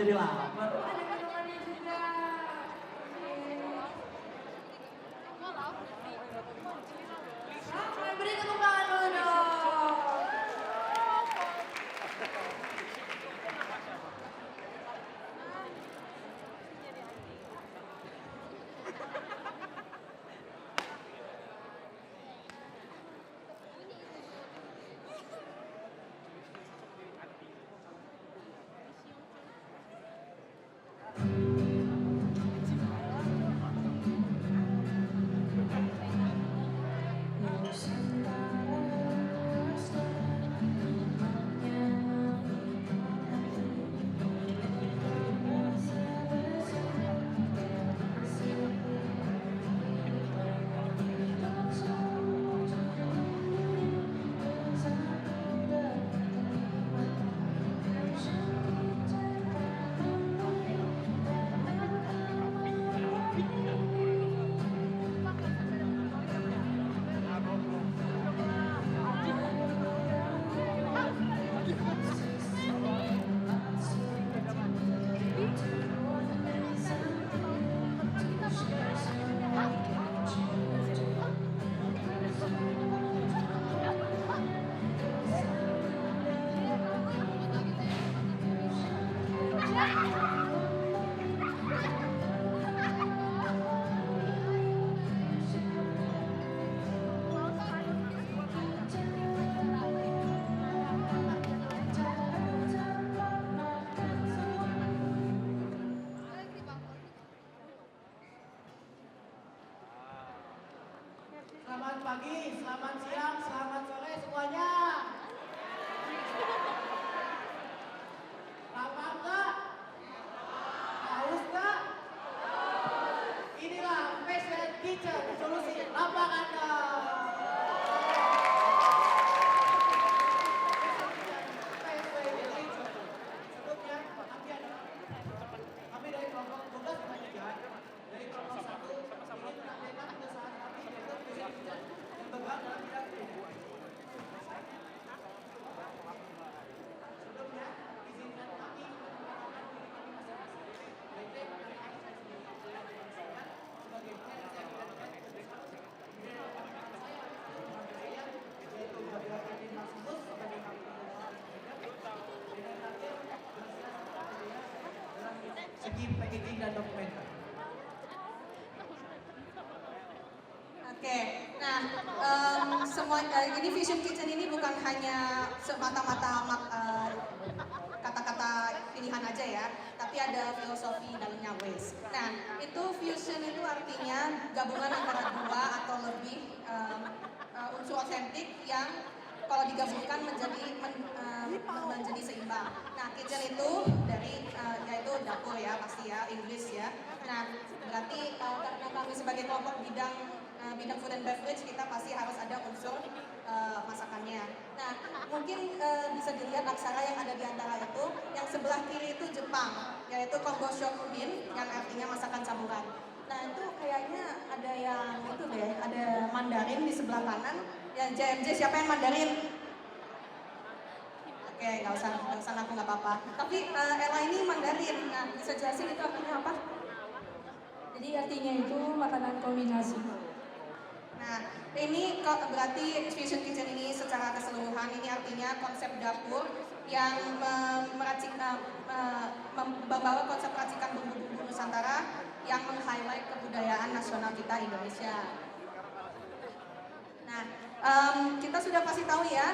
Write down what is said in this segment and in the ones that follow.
jadi lapar. Ada minumannya juga. Oke, beri tepuk tangan dulu dong. Selamat pagi, selamat siang, selamat sore semuanya. Lapar nggak? Haus nggak? Inilah Fashion Kitchen, solusi lapar Anda. Sebelumnya, kami dari kelompok tugas panitia, dari kelompok 1 ingin menyampaikan perusahaan kami yaitu Fashion Kitchen yang bergerak dalam bidang pendidikan. Sebelumnya, izinkan kami memperkenalkan diri kami masing-masing. Yaitu mengenai saya sendiri sebagai penyandang disabilitas. Kemudian rekan-rekan saya, saya yaitu Gabriel Kevin Maximus sebagai kapten dan terakhir dalam segi packaging dan dokumenter. Oke, nah semua ini Vision Kitchen ini bukan hanya semata-mata kata-kata pilihan aja ya, tapi ada filosofi dalamnya ways. Nah, itu fusion itu artinya gabungan antara dua atau lebih unsur otentik yang kalau digabungkan menjadi seimbang. Nah, kitchen itu dari yaitu dapur ya pasti ya, Inggris ya. Nah, berarti karena kami sebagai kelompok bidang food and beverage kita pasti harus ada unsur masakannya. Nah, mungkin bisa dilihat aksara yang ada di antara itu. Yang sebelah kiri itu Jepang, yaitu Kongoshokunin yang artinya masakan campuran. Nah, itu kayaknya ada yang itu deh, ada Mandarin di sebelah kanan. Ya JMJ siapa yang Mandarin? Oke, nggak usah aku nggak apa-apa. Tapi Ella ini Mandarin. Nah, bisa jelasin itu artinya apa? Jadi artinya itu makanan kombinasi. Nah, ini berarti Fusion Kitchen ini secara keseluruhan ini artinya konsep dapur yang membawa konsep racikan bumbu-bumbu Nusantara yang meng-highlight kebudayaan nasional kita Indonesia. Nah, kita sudah pasti tahu ya,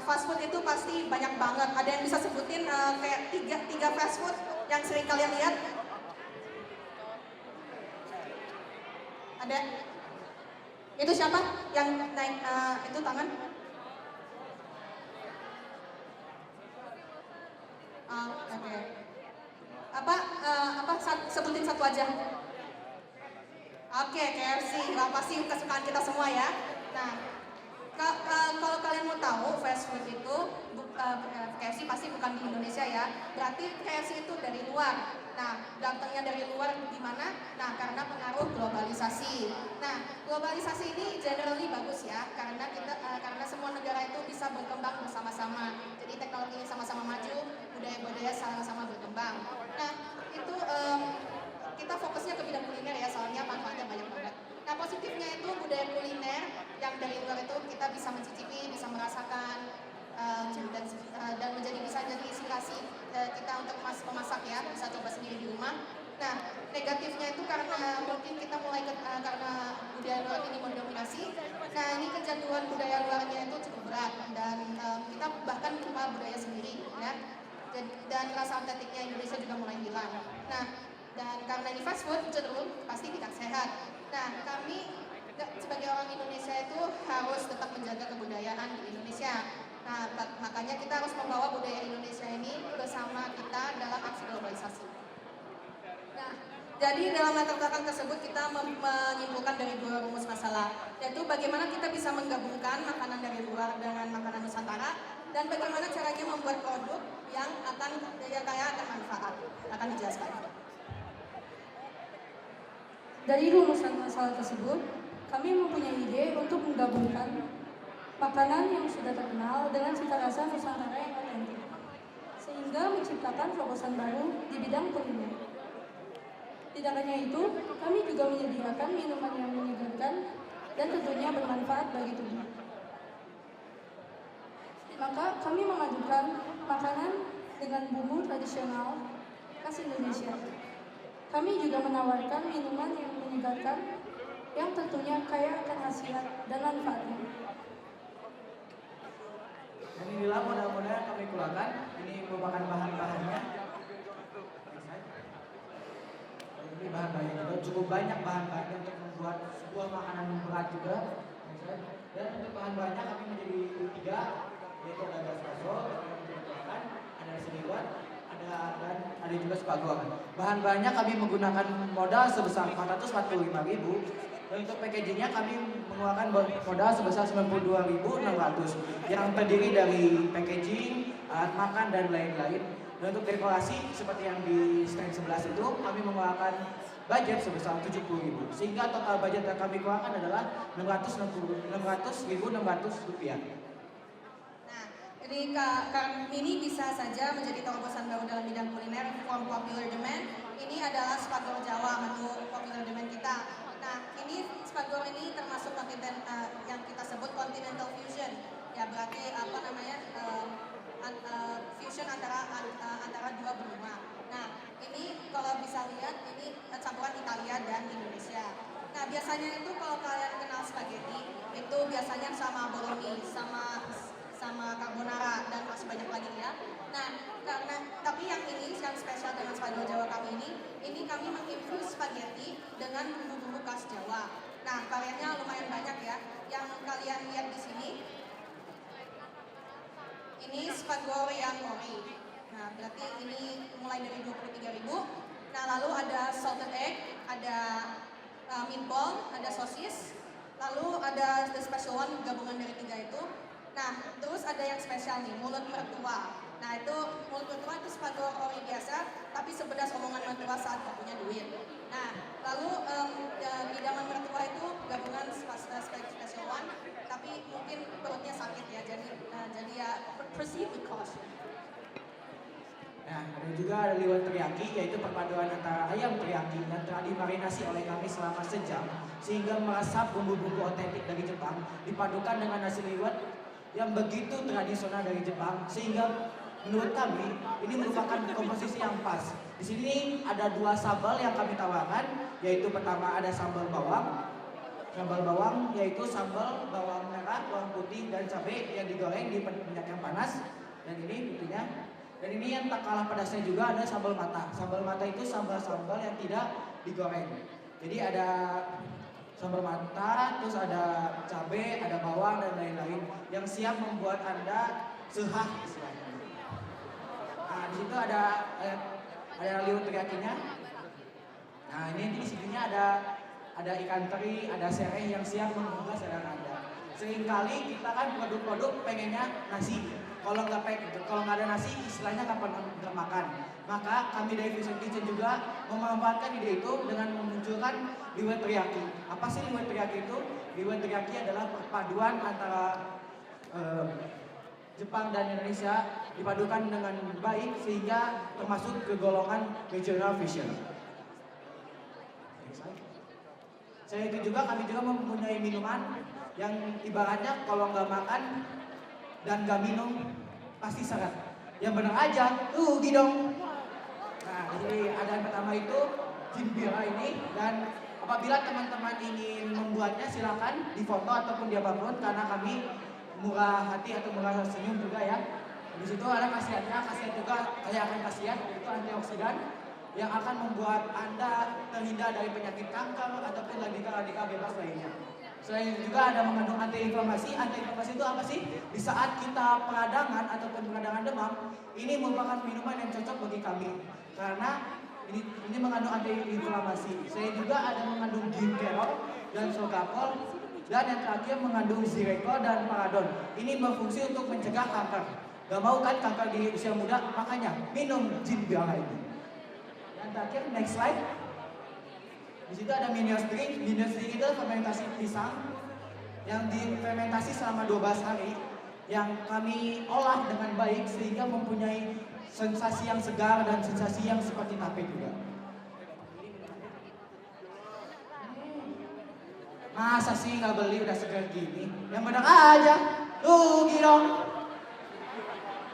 fast food itu pasti banyak banget. Ada yang bisa sebutin kayak tiga fast food yang sering kalian lihat? Ada? Itu siapa yang naik itu tangan? Oke. Sebutin satu aja. Oke, KFC. Lah pasti kesukaan kita semua ya. Nah, kalau kalian mau tahu fast food itu KFC pasti bukan di Indonesia ya. Berarti KFC itu dari luar. Nah, datangnya dari luar gimana? Nah, karena pengaruh globalisasi. Nah, globalisasi ini generally bagus ya, karena semua negara itu bisa berkembang bersama-sama. Jadi teknologinya sama-sama maju, budaya-budaya sama-sama negatifnya itu karena mungkin kita mulai karena budaya luar ini mendominasi. Nah ini kecanduan budaya luarnya itu cukup berat dan kita bahkan lupa budaya sendiri ya. Dan rasa autentiknya Indonesia juga mulai hilang. Nah dan karena ini fast food cenderung pasti tidak sehat. Nah kami sebagai orang Indonesia itu harus tetap menjaga kebudayaan di Indonesia. Nah makanya kita harus membawa budaya Indonesia ini bersama kita dalam aksi globalisasi. Nah, jadi dalam latar belakang tersebut kita menyimpulkan dari dua rumus masalah, yaitu bagaimana kita bisa menggabungkan makanan dari luar dengan makanan Nusantara dan bagaimana caranya membuat produk yang kaya akan manfaat. Akan dijelaskan. Dari rumusan masalah tersebut, kami mempunyai ide untuk menggabungkan makanan yang sudah terkenal dengan cita rasa Nusantara yang otentik, sehingga menciptakan terobosan baru di bidang kuliner. Tidak hanya itu, kami juga menyediakan minuman yang menyegarkan dan tentunya bermanfaat bagi tubuh. Maka kami memadukan makanan dengan bumbu tradisional khas Indonesia. Kami juga menawarkan minuman yang menyegarkan yang tentunya kaya akan khasiat dan manfaatnya. Dan inilah modal-modal yang kami keluarkan. Ini merupakan bahan-bahannya. Ini bahan-bahannya juga cukup banyak bahan-bahan untuk membuat sebuah makanan yang berat juga. Dan untuk bahan-bahannya kami menjadi 3, yaitu ada gas gasol, ada nasi liwet, ada juga spagor. Bahan-bahannya kami menggunakan modal sebesar 445.000. Dan untuk packagingnya kami mengeluarkan modal sebesar 92.600 yang terdiri dari packaging, alat makan dan lain-lain. Dan untuk dekorasi seperti yang di stand 11 itu kami mengeluarkan budget sebesar 70.000 sehingga total budget yang kami keluarkan adalah 600.600 rupiah. Jadi ini bisa saja menjadi terobosan baru dalam bidang kuliner from popular demand. Ini adalah spagor Jawa, menu popular demand kita. Nah, ini spagor ini termasuk yang kita sebut continental fusion. Ya berarti fusion antara dua benua. Nah, ini kalau bisa lihat ini campuran Italia dan Indonesia. Nah, biasanya itu kalau kalian kenal spaghetti, itu biasanya sama bolognese, sama carbonara dan masih banyak lagi ya. Nah, tapi yang ini yang spesial dengan spaghetti Jawa kami ini kami menginfus spaghetti dengan bumbu-bumbu khas Jawa. Nah, variannya lumayan banyak ya. Yang kalian lihat di sini ini spaghetti yang ori. Nah, berarti ini mulai dari 23.000. Nah, lalu ada salted egg, ada meatball, ada sosis, lalu ada the special one gabungan dari 3 itu. Nah, terus ada yang spesial nih, mulut mertua. Nah, itu mulut mertua itu spaghetti ori biasa, tapi sepedas omongan mertua saat gak punya duit. Nah, lalu hidangan mertua itu gabungan special one, tapi mungkin perutnya sakit ya, jadi ya proceed with caution. Nah, ada juga ada liwet teriyaki, yaitu perpaduan antara ayam teriyaki yang telah dimarinasi oleh kami selama sejam sehingga meresap bumbu-bumbu otentik dari Jepang dipadukan dengan nasi liwet yang begitu tradisional dari Jepang sehingga menurut kami ini merupakan komposisi yang pas. Di sini ada 2 sambal yang kami tawarkan, yaitu pertama ada sambal bawang yaitu sambal bawang merah, bawang putih dan cabai yang digoreng di minyak yang panas. Dan ini tentunya, dan ini yang tak kalah pedasnya juga ada sambal mata. Sambal mata itu sambal-sambal yang tidak digoreng. Jadi ada sambal mata, terus ada cabai, ada bawang dan lain-lain yang siap membuat Anda sehah istilahnya. Nah, di situ ada liwet teriyakinya. Nah, ini di sininya ada ikan teri, ada sereh yang siap menggugah selera Anda. Seringkali kita kan produk-produk pengennya nasi. Kalau nggak ada nasi, istilahnya nggak pernah makan. Maka kami dari Fusion Kitchen juga memanfaatkan ide itu dengan memunculkan liwet teriyaki. Apa sih liwet teriyaki itu? Liwet teriyaki adalah perpaduan antara Jepang dan Indonesia dipadukan dengan baik sehingga termasuk ke golongan regional fusion. Selain itu juga kami juga mempunyai minuman yang ibaratnya kalau nggak makan dan nggak minum pasti seret. Yang benar aja, rugi dong. Nah, jadi ada yang pertama itu jin bira ini, dan apabila teman-teman ingin membuatnya silakan difoto ataupun diapapun karena kami murah hati atau murah senyum juga ya. Di situ ada khasiatnya, khasiat juga kaya akan khasiat yaitu antioksidan yang akan membuat Anda terhindar dari penyakit kanker ataupun radikal-radikal bebas lainnya. Selain itu juga ada mengandung antiinflamasi. Antiinflamasi itu apa sih? Di saat kita peradangan ataupun peradangan demam, ini merupakan minuman yang cocok bagi kami karena ini mengandung antiinflamasi. Selain juga ada mengandung gingerol dan sorgakol, dan yang terakhir mengandung zirekol dan paradon. Ini berfungsi untuk mencegah kanker. Gak mau kan kanker di usia muda, makanya minum jin bira ini. Yang terakhir, next slide. Di situ ada Minions Drink. Minions Drink itu fermentasi pisang yang difermentasi selama 12 hari, yang kami olah dengan baik sehingga mempunyai sensasi yang segar dan sensasi yang seperti tape juga. Masa sih nggak beli udah segar gini? Yang benar aja, rugi dong.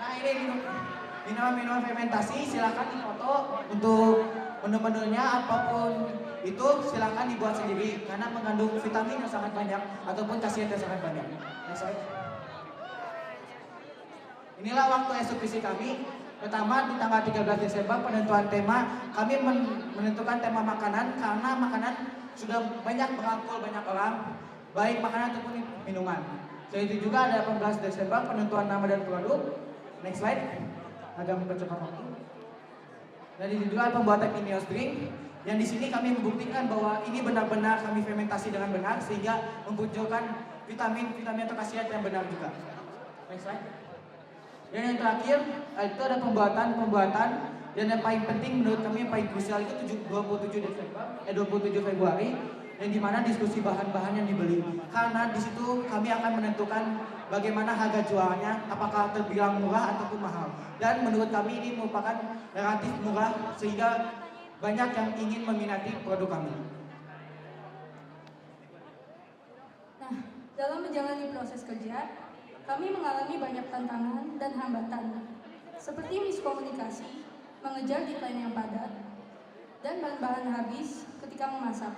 Nah ini minuman fermentasi, silakan difoto untuk menu-menunya apapun itu silakan dibuat sendiri karena mengandung vitamin yang sangat banyak ataupun khasiat yang sangat banyak. Next slide. Inilah waktu eksekusi kami. Pertama di tanggal 13 Desember penentuan tema, kami menentukan tema makanan karena makanan sudah banyak merangkul banyak orang, baik makanan ataupun minuman. Selain itu juga ada 18 Desember penentuan nama dan produk. Next slide. Agak mempercepat waktu. Dan di juga pembuatan Minions Drink, yang di sini kami membuktikan bahwa ini benar-benar kami fermentasi dengan benar sehingga memunculkan vitamin atau khasiat yang benar juga. Next slide. Dan yang terakhir itu ada pembuatan dan yang paling penting menurut kami yang paling krusial itu 27 Februari yang dimana diskusi bahan-bahan yang dibeli, karena di situ kami akan menentukan bagaimana harga jualnya, apakah terbilang murah ataupun mahal. Dan menurut kami ini merupakan relatif murah sehingga banyak yang ingin meminati produk kami. Nah, dalam menjalani proses kerja, kami mengalami banyak tantangan dan hambatan, seperti miskomunikasi, mengejar deadline yang padat, dan bahan-bahan habis ketika memasak,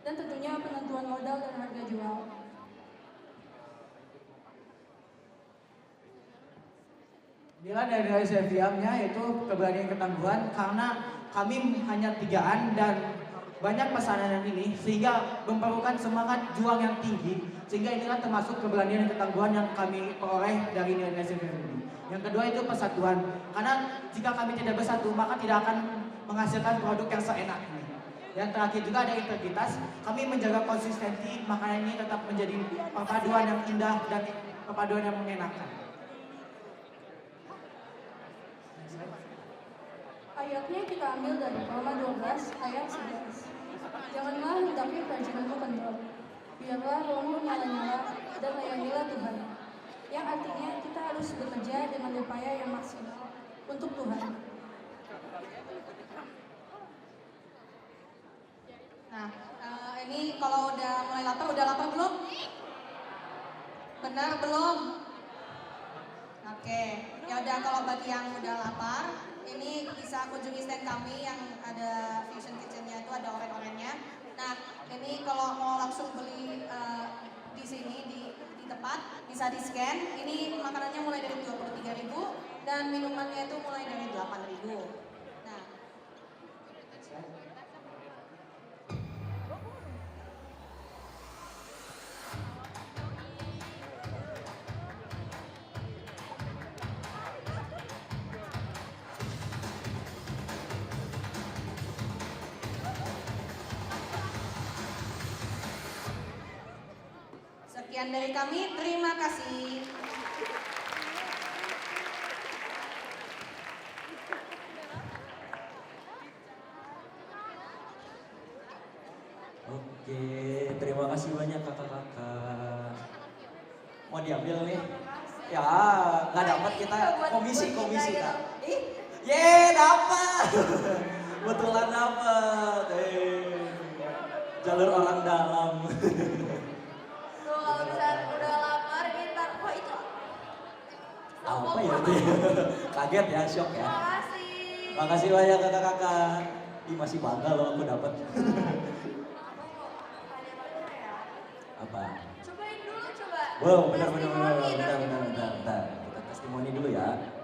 dan tentunya penentuan modal dan harga jual. Bila dari Seviamnya yaitu keberanian ketangguhan, karena kami hanya 3-an dan banyak pesanan ini sehingga memerlukan semangat juang yang tinggi, sehingga inilah termasuk keberanian dan ketangguhan yang kami peroleh dari nilai Seviam ini. Yang kedua itu persatuan, karena jika kami tidak bersatu maka tidak akan menghasilkan produk yang seenak ini. Yang terakhir juga ada integritas, kami menjaga konsistensi makanan ini tetap menjadi perpaduan yang indah dan perpaduan yang mengenakan. Ayatnya kita ambil dari Roma 12 ayat 11. Janganlah hendaknya kerajinan kendor, biarlah rohmu nyala-nyala dan layanilah Tuhan. Yang artinya kita harus bekerja dengan upaya yang maksimal untuk Tuhan. Nah, ini kalau udah mulai lapar belum? Benar belum? Oke, ya udah kalau bagi yang udah lapar, ini bisa kunjungi stand kami yang ada Fusion Kitchen-nya itu ada oren-orennya. Nah, ini kalau mau langsung beli di sini di tempat bisa di-scan. Ini makanannya mulai dari 23.000 dan minumannya itu mulai dari 8.000. Nah, sekian dari kami, terima kasih. Oke, terima kasih banyak kakak-kakak. Mau diambil nih? Ya, nggak dapat kita komisi kak. Dapat. Betulan dapat. Jalur orang dalam. Tuh kalau misalnya udah lapar, ntar kok itu Apa ya? Kaget ya, shock ya. makasih. Makasih banyak kakak-kakak. Ih masih bangga loh aku dapat. Apa? Cobain dulu coba. Wow, bentar. Testimoni. Kita testimoni dulu ya.